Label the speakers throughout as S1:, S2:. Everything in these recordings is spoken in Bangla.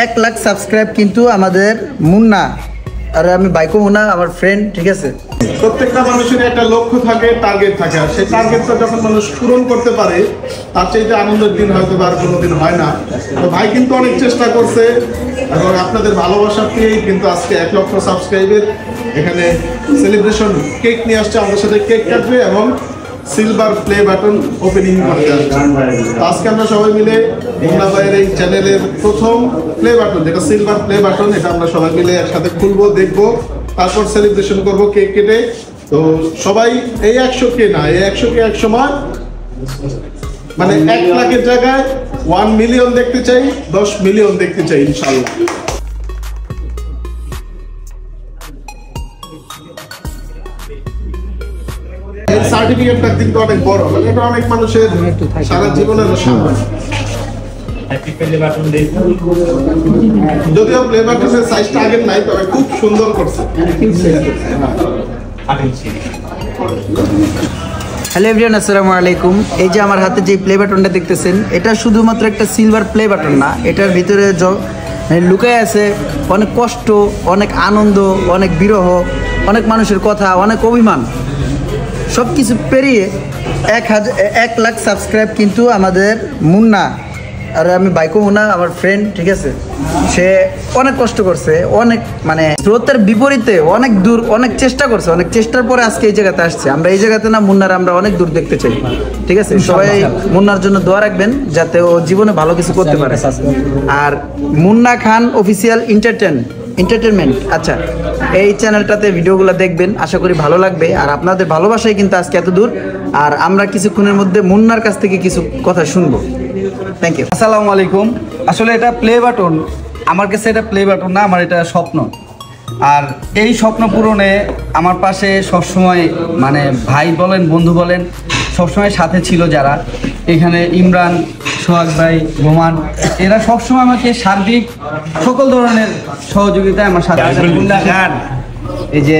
S1: 1 লাখ সাবস্ক্রাইব কিন্তু আমাদের মুন্না আর আমি বাইকো মুন্না আমার ফ্রেন্ড, ঠিক আছে।
S2: প্রত্যেকটা মানুষের একটা লক্ষ্য থাকে, টার্গেট থাকে, আর সেই টার্গেটটা যখন মানুষ পূরণ করতে পারে তার চাইতে আনন্দের দিন হয়তো আর কোনোদিন হয় না। তো ভাই কিন্তু অনেক চেষ্টা করছে এবং আপনাদের ভালোবাসা পেয়েই কিন্তু আজকে 1 লক্ষ সাবস্ক্রাইবের এখানে সেলিব্রেশন কেক নিয়ে আসছে, আমাদের সাথে কেক কাটবে এবং সিলভার প্লে বাটন ওপেনিং করতে আসছে। আজকে আমরা সবাই মিলে মুন্না ভাইয়ের এই চ্যানেলের প্রথম প্লে বাটন, যেটা সিলভার প্লে বাটন, এটা আমরা সবাই মিলে একসাথে খুলবো, দেখবো, তারপর সেলিব্রেশন করবো কেক কেটে। তো সবাই এই 100K না, এই 100K এক সময় মানে 1 লাখের জায়গায় 1 মিলিয়ন দেখতে চাই, 10 মিলিয়ন দেখতে চাই ইনশাআল্লাহ। এই সার্টিফিকেটটা কিন্তু অনেক বড়, মানে এটা অনেক মানুষের সারা জীবনের সম্মান। যদিও প্লে বাটনের সাইজটা আগের নাই, তবে খুব সুন্দর করছে।
S1: হ্যালো এভরিওয়ান, আসসালামু আলাইকুম। এই যে আমার হাতে যে প্লে বাটনটা দেখতেছেন, এটা শুধুমাত্র একটা সিলভার প্লে বাটন না, এটার ভিতরে লুকায় আছে অনেক কষ্ট, অনেক আনন্দ, অনেক বিরহ, অনেক মানুষের কথা, অনেক অভিমান, সব কিছু পেরিয়ে 1 লাখ সাবস্ক্রাইব কিন্তু আমাদের মুন্না আর আমি বাইকো মুন্না আমার ফ্রেন্ড, ঠিক আছে। সে অনেক কষ্ট করছে, অনেক মানে স্রোতের বিপরীতে অনেক দূর, অনেক চেষ্টা করছে, অনেক চেষ্টার পরে আজকে এই জায়গাতে আসছে। আমরা এই জায়গাতে না, মুন্নার আমরা অনেক দূর দেখতে চাই, ঠিক আছে। সবাই মুন্নার জন্য দোয়া রাখবেন যাতে ও জীবনে ভালো কিছু করতে পারে। আর মুন্না খান অফিসিয়াল এন্টারটেনমেন্ট, আচ্ছা, এই চ্যানেলটাতে ভিডিওগুলো দেখবেন, আশা করি ভালো লাগবে। আর আপনাদের ভালোবাসাই কিন্তু আজকে এত দূর। আর আমরা কিছুক্ষণের মধ্যে মুন্নার কাছ থেকে কিছু কথা শুনবো। Thank you.
S3: আসসালামু আলাইকুম। আসলে এটা প্লে বাটন, আমার কাছে এটা প্লে বাটন না, আমার এটা স্বপ্ন। আর এই স্বপ্ন পূরণে আমার পাশে সবসময় মানে ভাই বলেন, বন্ধু বলেন, সবসময় সাথে ছিল যারা এখানে, ইমরান, সোহাগ ভাই, রোমান, এরা সবসময় আমাকে সার্বিক সকল ধরনের সহযোগিতায় আমার সাথে। এই যে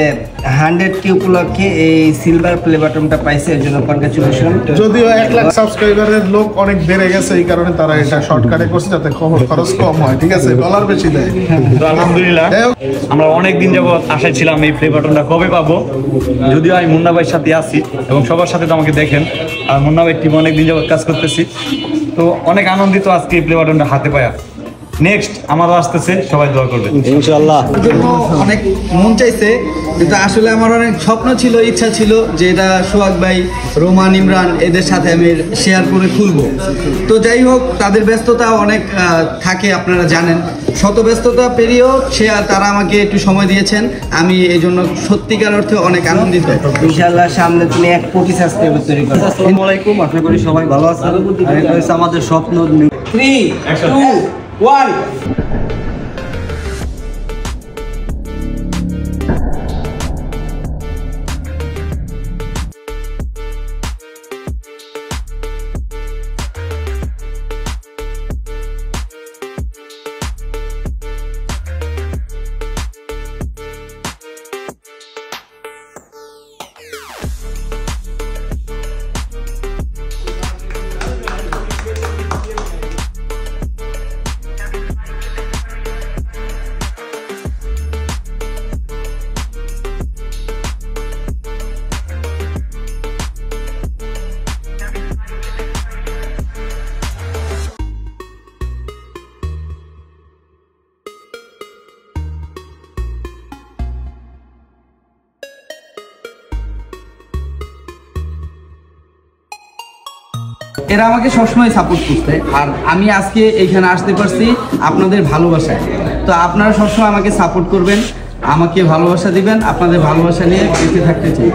S3: 100K উপলক্ষে এই সিলভার প্লে বাটনটা পাইছে, এর জন্য কনগ্রাচুলেশন।
S2: যদিও 1 লাখ সাবস্ক্রাইবারের লোক অনেক বেড়ে গেছে, এই কারণে তারা এটা শর্টকাটে করছে যাতে খরচ কম হয়, ঠিক আছে, ডলার বেশি দেয়।
S4: তো আলহামদুলিল্লাহ আমরা অনেক দিন যাবত আশায় ছিলাম এই প্লে বাটনটা কবে পাবো। যদিও আমি মুন্না ভাইয়ের সাথে আছি এবং সবার সাথে তো আমাকে দেখেন, আর মুন্না ভাইয়ের টিম অনেক দিন যাবত কাজ করতেছি, তো অনেক আনন্দিত আজকে এই প্লে বাটনটা হাতে পায়া। নেক্সট আমারও আসতেছে, সবাই দোয়া করবেন
S3: ইনশাআল্লাহ। অনেক মন চাইছে, কিন্তু আসলে আমার অনেক স্বপ্ন ছিল, ইচ্ছা ছিল যে এটা সোহাগ ভাই, রোমান, ইমরান এদের সাথে আমি শেয়ার করে খুলবো। তো যাই হোক, তাদের ব্যস্ততা অনেক থাকে, আপনারা জানেন। শত ব্যস্ততা পেরিয়েও তারা আমাকে একটু সময় দিয়েছেন, আমি এই জন্য সত্যিকার অর্থে অনেক আনন্দিত। ইনশাআল্লাহ সামনে তুমি 1 কোটি সাবস্ক্রাইবার তৈরি করো। আসসালামু আলাইকুম, আশা করি সবাই ভালো আছেন। আর এটা হচ্ছে আমাদের স্বপ্ন। 3, 2, 1। এরা আমাকে সবসময় সাপোর্ট করতে, আর আমি আজকে এইখানে আসতে পারছি আপনাদের ভালোবাসায়। তো আপনারা সবসময় আমাকে সাপোর্ট করবেন, আমাকে ভালোবাসা দিবেন, আপনাদের ভালোবাসা নিয়ে বেঁচে থাকতে চাই।